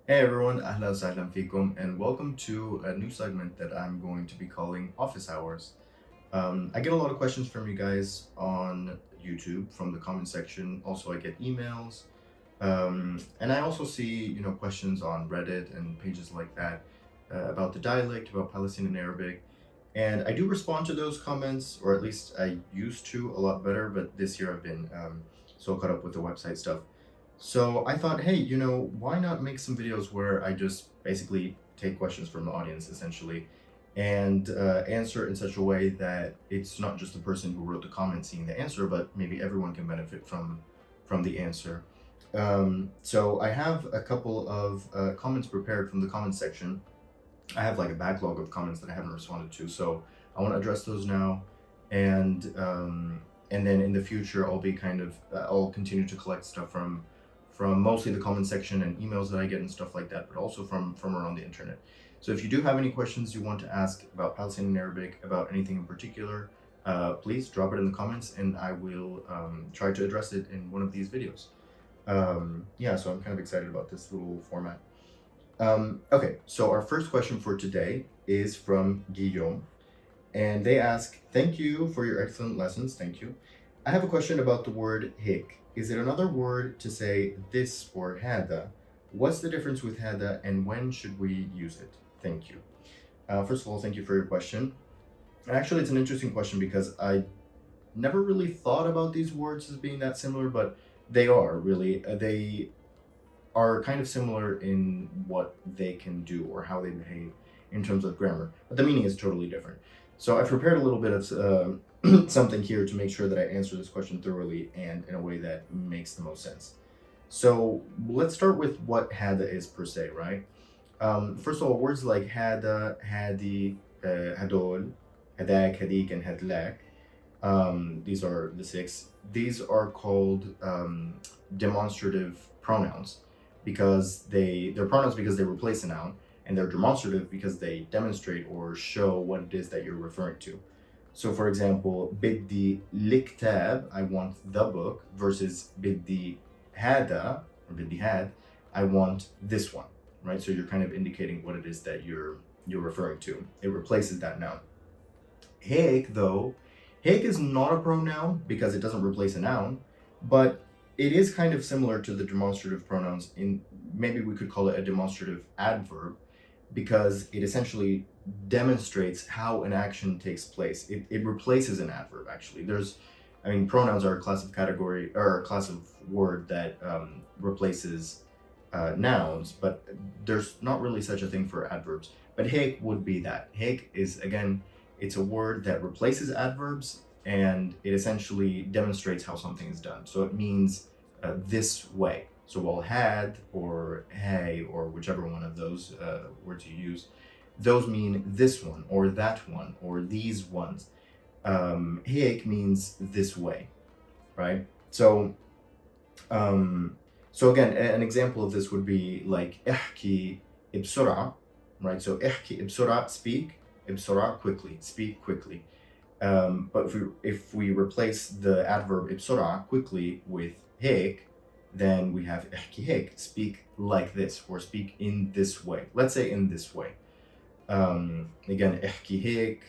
Hey everyone, ahlan sahlan fikum, and welcome to a new segment that I'm going to be calling Office Hours. I get a lot of questions from you guys on YouTube from the comment section. Also, I get emails, and I also see questions on Reddit and pages like that about the dialect, about Palestinian Arabic, and I do respond to those comments, or at least I used to a lot better. But this year I've been so caught up with the website stuff. So I thought, hey, why not make some videos where I just basically take questions from the audience essentially and answer it in such a way that it's not just the person who wrote the comment seeing the answer, but maybe everyone can benefit from the answer. So I have a couple of comments prepared from the comment section. I have like a backlog of comments that I haven't responded to, so I want to address those now, and then in the future I'll be I'll continue to collect stuff from mostly the comment section and emails that I get and stuff like that, but also from around the internet. So if you do have any questions you want to ask about Palestinian Arabic, about anything in particular, please drop it in the comments and I will try to address it in one of these videos. Yeah, so I'm kind of excited about this little format. Okay, so our first question for today is from Guillaume, and they ask, "Thank you for your excellent lessons. Thank you. I have a question about the word hick. Is it another word to say this or hada? What's the difference with hada, and when should we use it? Thank you." First of all, thank you for your question. Actually, it's an interesting question because I never really thought about these words as being that similar, but they are really. They are kind of similar in what they can do or how they behave in terms of grammar, but the meaning is totally different. So I've prepared a little bit of something here to make sure that I answer this question thoroughly and in a way that makes the most sense. So let's start with what hada is per se, right? First of all, words like hada, hadi, hadol, hadak, hadik, and hadlak. These are the six. These are called demonstrative pronouns because they're pronouns because they replace a noun, and they're demonstrative because they demonstrate or show what it is that you're referring to. So, for example, biddi liktab, I want the book, versus biddi hada or biddi had, I want this one, right? So you're kind of indicating what it is that you're referring to. It replaces that noun. Hick, though, hick is not a pronoun because it doesn't replace a noun, but it is kind of similar to the demonstrative pronouns in maybe we could call it a demonstrative adverb because it essentially demonstrates how an action takes place. It replaces an adverb actually. Pronouns are a class of category or a class of word that replaces nouns, but there's not really such a thing for adverbs. But hick would be that. Hick is, again, it's a word that replaces adverbs and it essentially demonstrates how something is done. So it means this way. So while had or hey or whichever one of those words you use, those mean this one or that one or these ones. Hick means this way, right? Um, so again, an example of this would be like احكي بسرعة, right? So احكي بسرعة, speak, بسرعة, quickly, speak quickly. But if we replace the adverb بسرعة, quickly, with هيك, then we have احكي هيك, speak like this or speak in this way. Let's say in this way. Again, احكي هيك,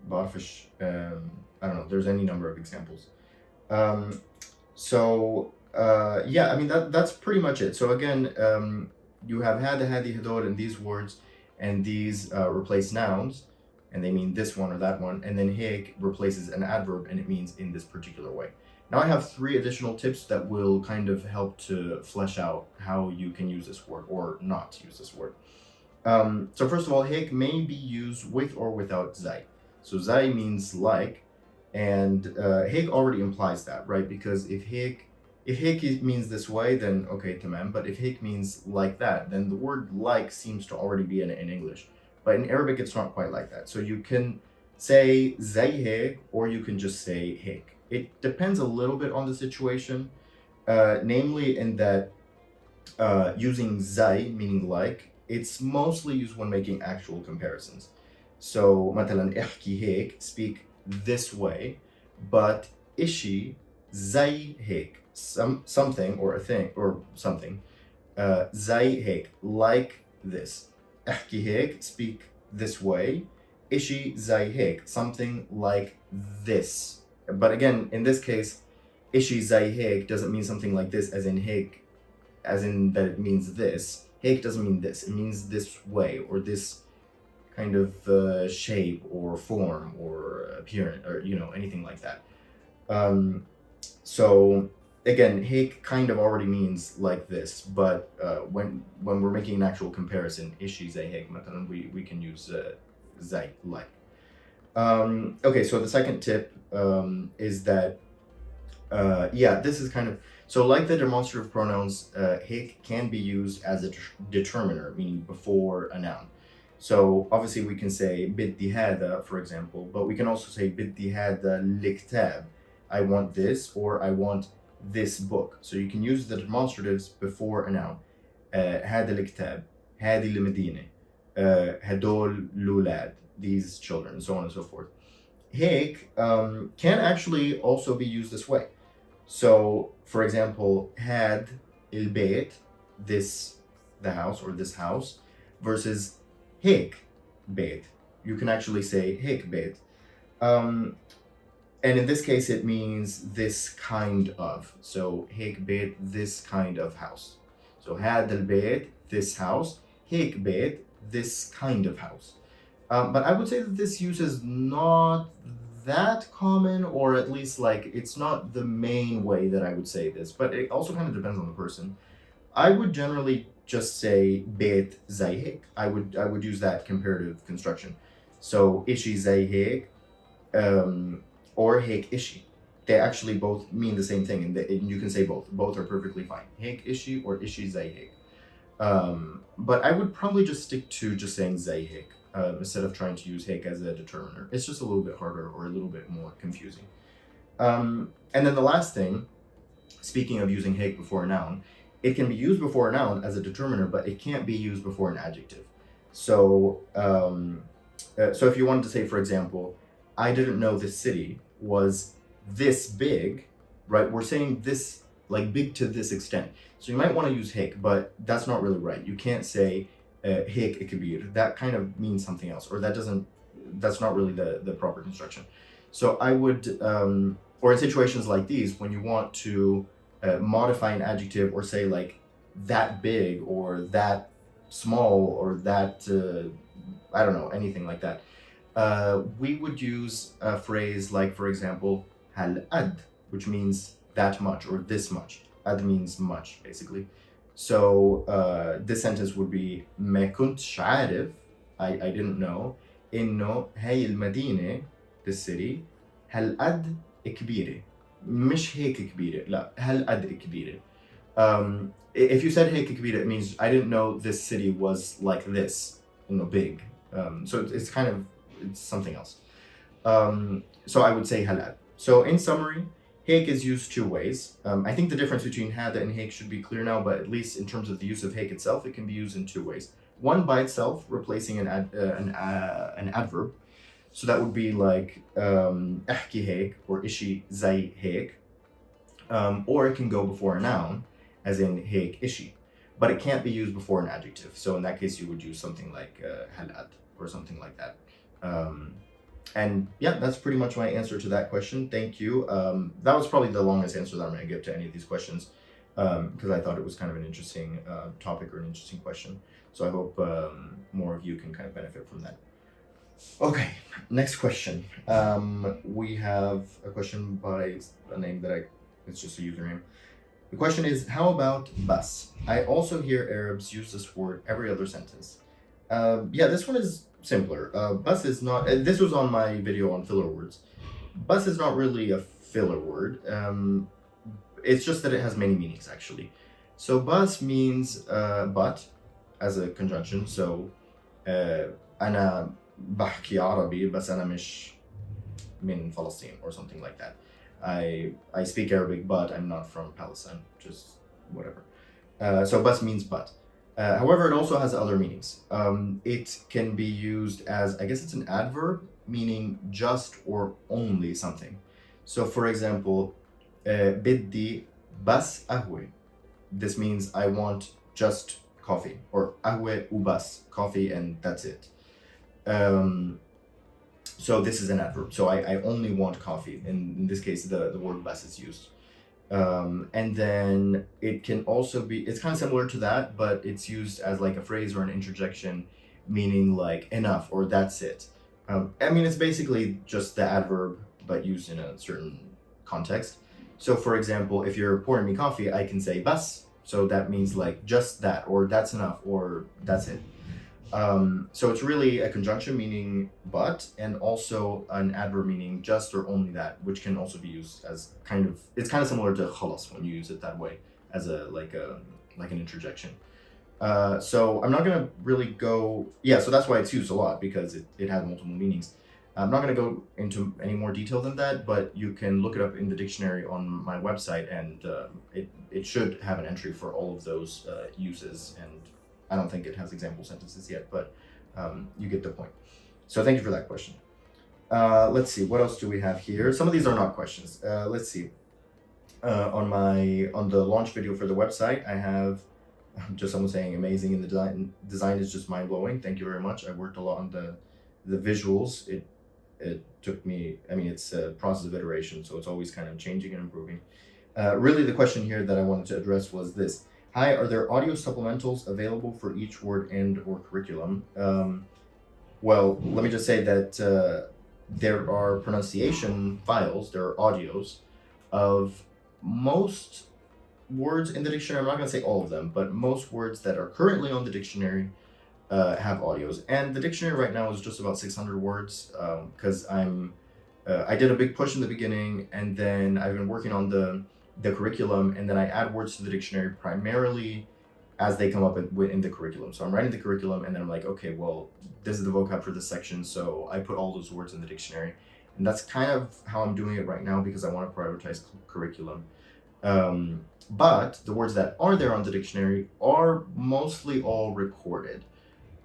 بعرفش, I don't know. There's any number of examples. Yeah, I mean that's pretty much it. So again, you have hada, hadi, hador, and these words, and these replace nouns, and they mean this one or that one, and then hick replaces an adverb, and it means in this particular way. Now I have 3 additional tips that will kind of help to flesh out how you can use this word or not use this word. So first of all, hick may be used with or without zai. So zai means like, and hick already implies that, right? Because if hick means this way, then okay, tamam. But if hick means like that, then the word like seems to already be in English. But in Arabic, it's not quite like that. So you can say zay hick, or you can just say hick. It depends a little bit on the situation, namely in that using zay, meaning like, it's mostly used when making actual comparisons. So مثلا احكي هيك, speak this way, but ishi زي هيك, something or a thing or something زي هيك, like this. احكي هيك, speak this way. إشي زي هيك, something like this. But again, in this case, إشي زي هيك doesn't mean something like this as in هيك, as in that it means this. Hake doesn't mean this. It means this way, or this kind of shape or form or appearance, or anything like that. So again, hake kind of already means like this, but when we're making an actual comparison, ishi zay hake, we can use zay, like. Okay, so the second tip is that this is kind of, so like the demonstrative pronouns, hake can be used as a determiner, meaning before a noun. So obviously we can say بدي هذا, for example, but we can also say بدي هذا الكتاب. I want this, or I want this book. So you can use the demonstratives before a noun. هذا الكتاب, هذه المدينة, هدول الأولاد, these children, and so on and so forth. Hake can actually also be used this way. So, for example, had البيت, this, the house, or this house, versus Hick beit. You can actually say Hick beit. And in this case, it means this kind of. So, Hick beit, this kind of house. So, had al beit, this house. Hick beit, this kind of house. But I would say that this use is not that common, or at least like it's not the main way that I would say this, but it also kind of depends on the person. I would generally just say beit zay hik. I would use that comparative construction. So ishi zay hik, or hik ishi. They actually both mean the same thing, and you can say both. Both are perfectly fine. Hik ishi or ishi zay hik. But I would probably just stick to just saying zay hik instead of trying to use hik as a determiner. It's just a little bit harder or a little bit more confusing. And then the last thing, speaking of using hik before a noun, it can be used before a noun as a determiner, but it can't be used before an adjective. So, so if you wanted to say, for example, I didn't know this city was this big, right? We're saying this, like big to this extent. So you might want to use hik, but that's not really right. You can't say hik ikbir. That kind of means something else, or that's not really the proper construction. So I would, or in situations like these, when you want to modify an adjective or say like that big or that small or that I don't know, anything like that, we would use a phrase like, for example, hal ad, which means that much or this much. Ad means much, basically. So this sentence would be ما كنتش عارف, I didn't know, إنه هاي المدينة, this city, هالقد كبيرة. مش هيك كبيرة, لا, هالقد كبيرة. If you said هيك كبيرة, it means I didn't know this city was like this, big. So it's kind of, it's something else. So I would say هالقد. So in summary, hake is used two ways. I think the difference between hada and hake should be clear now, but at least in terms of the use of hake itself, it can be used in two ways. One by itself, replacing an adverb. So that would be like احكي hake or ishi zay hake. Or it can go before a noun, as in hake ishi. But it can't be used before an adjective. So in that case, you would use something like halad or something like that. And yeah, that's pretty much my answer to that question. Thank you. That was probably the longest answer that I'm going to give to any of these questions, because I thought it was kind of an interesting topic or an interesting question. So I hope more of you can kind of benefit from that. Okay, next question. We have a question by a name that it's just a username. The question is, how about bus? I also hear Arabs use this word every other sentence. Yeah, this one is simpler. Bus is not, this was on my video on filler words. Bus is not really a filler word. It's just that it has many meanings, actually. So bus means but as a conjunction. So أنا بحكي عربي بس أنا مش من فلسطين or something like that. I speak Arabic, but I'm not from Palestine, just whatever. So bus means but. However, it also has other meanings. It can be used as, I guess it's an adverb, meaning just or only something. So for example, بدي بس قهوة. This means I want just coffee, or قهوة وبس, coffee and that's it. So this is an adverb. So I only want coffee. In this case, the word bas is used. And then it can also be, it's kind of similar to that, but it's used as like a phrase or an interjection, meaning like enough or that's it. I mean, it's basically just the adverb, but used in a certain context. So for example, if you're pouring me coffee, I can say bas. So that means like just that, or that's enough, or that's it. So it's really a conjunction meaning but, and also an adverb meaning just or only that, which can also be used as it's kind of similar to khalas when you use it that way, as like an interjection. So I'm not gonna really go, so that's why it's used a lot, because it has multiple meanings. I'm not gonna go into any more detail than that, but you can look it up in the dictionary on my website, and it should have an entry for all of those uses, and I don't think it has example sentences yet, but you get the point. So thank you for that question. Let's see, what else do we have here? Some of these are not questions. Let's see. On the launch video for the website, I have just someone saying amazing, and the design is just mind-blowing. Thank you very much. I worked a lot on the visuals. It took me, I mean, it's a process of iteration, so it's always kind of changing and improving. Really, the question here that I wanted to address was this. Hi, are there audio supplementals available for each word and or curriculum? Well, let me just say that there are pronunciation files, there are audios of most words in the dictionary. I'm not going to say all of them, but most words that are currently on the dictionary have audios. And the dictionary right now is just about 600 words, because I did a big push in the beginning, and then I've been working on the curriculum, and then I add words to the dictionary primarily as they come up in the curriculum. So I'm writing the curriculum, and then I'm like, okay, well, this is the vocab for this section, so I put all those words in the dictionary. And that's kind of how I'm doing it right now, because I want to prioritize curriculum. But the words that are there on the dictionary are mostly all recorded,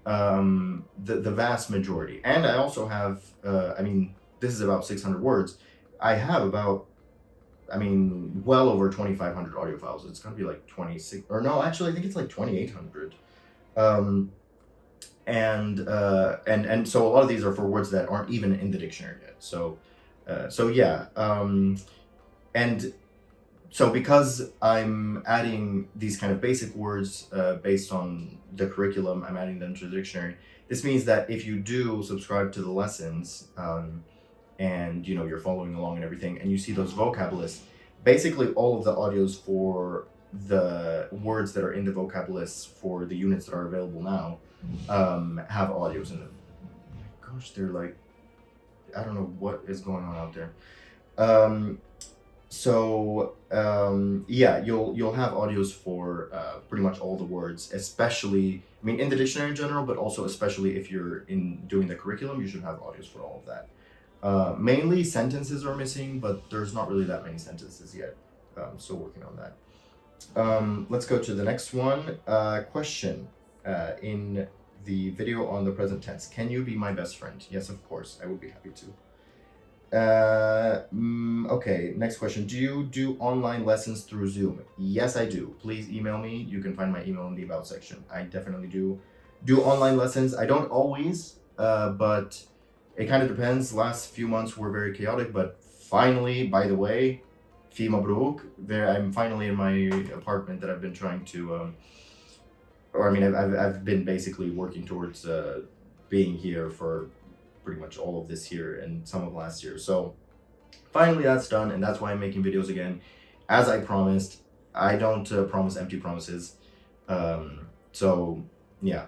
the vast majority. And I also have, I mean, this is about 600 words. I have about, well over 2,500 audio files. It's gonna be like 26, or no, actually, I think it's like 2,800. And so a lot of these are for words that aren't even in the dictionary yet. So yeah. And so because I'm adding these kind of basic words based on the curriculum, I'm adding them to the dictionary. This means that if you do subscribe to the lessons, and you're following along and everything, and you see those vocab lists, basically all of the audios for the words that are in the vocab lists for the units that are available now have audios in them. Gosh, they're like, I don't know what is going on out there. Yeah, you'll have audios for pretty much all the words, especially, in the dictionary in general, but also especially if you're doing the curriculum, you should have audios for all of that. Mainly sentences are missing, but there's not really that many sentences yet. Still working on that. Let's go to the next one. Question in the video on the present tense. Can you be my best friend? Yes, of course. I would be happy to. Okay, next question. Do you do online lessons through Zoom? Yes, I do. Please email me. You can find my email in the about section. I definitely do online lessons. I don't always, but it kind of depends. Last few months were very chaotic, but finally, by the way, fi mabruk, I'm finally in my apartment that I've been trying to, I've been basically working towards being here for pretty much all of this year and some of last year. So finally that's done, and that's why I'm making videos again. As I promised, I don't promise empty promises. So yeah,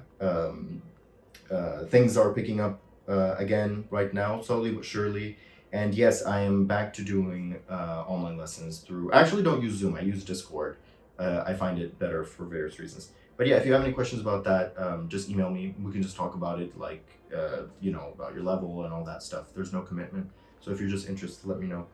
things are picking up again right now, slowly but surely. And yes, I am back to doing online lessons through, I actually don't use Zoom, I use Discord. I find it better for various reasons. But yeah, if you have any questions about that, just email me. We can just talk about it, like, about your level and all that stuff. There's no commitment. So if you're just interested, let me know.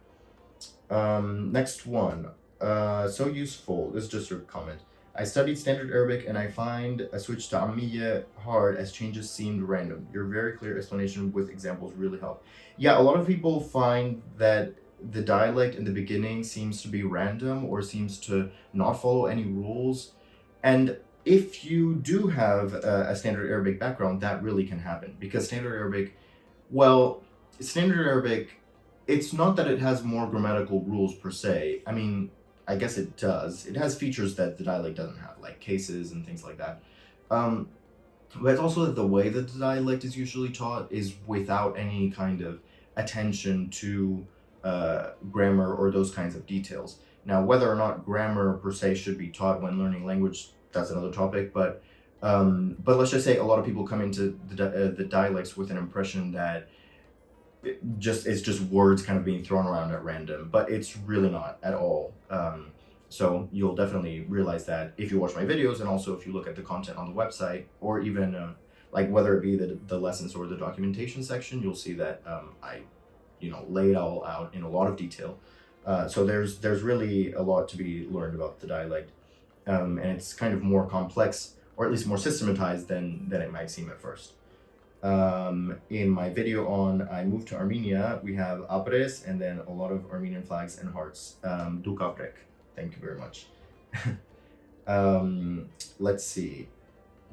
Next one. So useful. This is just a comment. I studied standard Arabic and I find a switch to Ammiya hard as changes seemed random. Your very clear explanation with examples really helped. Yeah, a lot of people find that the dialect in the beginning seems to be random or seems to not follow any rules. And if you do have a standard Arabic background, that really can happen, because standard Arabic, well, standard Arabic, it's not that it has more grammatical rules per se. I mean, I guess it does. It has features that the dialect doesn't have, like cases and things like that. Um, but it's also that the way that the dialect is usually taught is without any kind of attention to grammar or those kinds of details. Now, whether or not grammar per se should be taught when learning language, that's another topic. But let's just say a lot of people come into the dialects with an impression that it's just words kind of being thrown around at random, but it's really not at all. So you'll definitely realize that if you watch my videos, and also if you look at the content on the website, or even like whether it be the lessons or the documentation section, you'll see that I, lay it all out in a lot of detail. So there's really a lot to be learned about the dialect, and it's kind of more complex, or at least more systematized than it might seem at first. In my video on I moved to Armenia, we have apres and then a lot of Armenian flags and hearts. Dukavrek. Thank you very much. Let's see.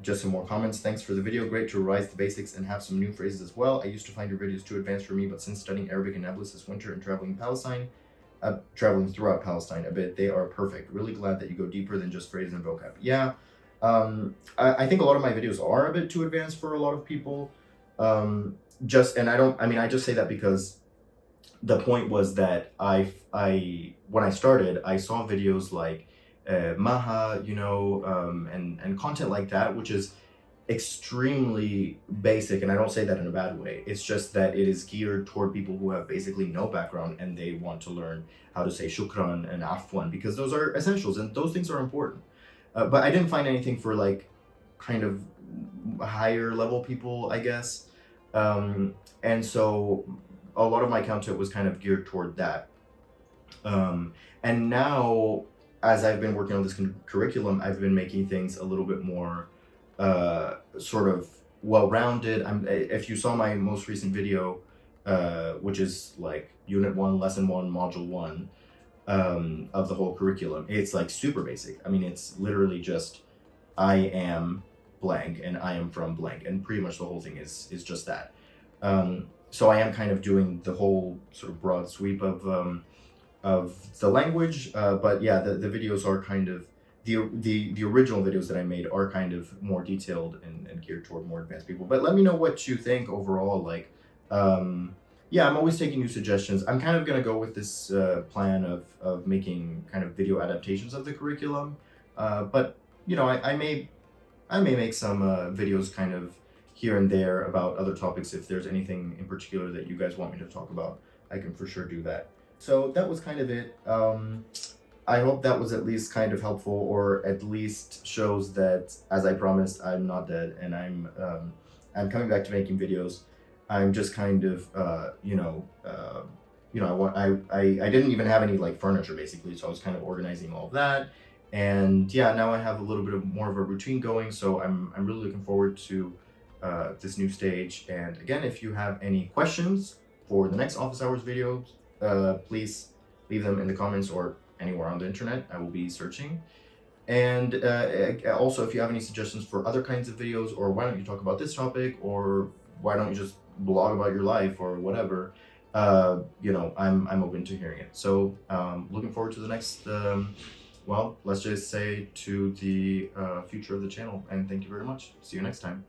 Just some more comments. Thanks for the video. Great to revise the basics and have some new phrases as well. I used to find your videos too advanced for me, but since studying Arabic in Nablus this winter and traveling throughout Palestine a bit, they are perfect. Really glad that you go deeper than just phrases and vocab. Yeah, I think a lot of my videos are a bit too advanced for a lot of people. I just say that because the point was that when I started, I saw videos like Maha, and content like that, which is extremely basic, and I don't say that in a bad way. It's just that it is geared toward people who have basically no background and they want to learn how to say shukran and afwan, because those are essentials and those things are important. But I didn't find anything for like kind of higher level people, I guess. And so a lot of my content was kind of geared toward that. And now, as I've been working on this curriculum, I've been making things a little bit more sort of well-rounded. If you saw my most recent video, which is like Unit 1, Lesson 1, Module 1, of the whole curriculum, it's like super basic. I mean, it's literally just I am blank and I am from blank, and pretty much the whole thing is just that. So I am kind of doing the whole sort of broad sweep of the language, but yeah, the videos are kind of the original videos that I made are kind of more detailed and geared toward more advanced people. But let me know what you think overall. Like, yeah, I'm always taking new suggestions. I'm kind of gonna go with this plan of making kind of video adaptations of the curriculum, but I may make some videos kind of here and there about other topics. If there's anything in particular that you guys want me to talk about, I can for sure do that. So that was kind of it. I hope that was at least kind of helpful, or at least shows that, as I promised, I'm not dead, and I'm coming back to making videos. I'm just kind of I didn't even have any like furniture basically, so I was kind of organizing all of that. And yeah, now I have a little bit of more of a routine going, so I'm really looking forward to this new stage. And again, if you have any questions for the next office hours videos, please leave them in the comments or anywhere on the internet. I will be searching. And also, if you have any suggestions for other kinds of videos, or why don't you talk about this topic, or why don't you just blog about your life or whatever, I'm open to hearing it. So looking forward to the next well, let's just say to the future of the channel, and thank you very much. See you next time.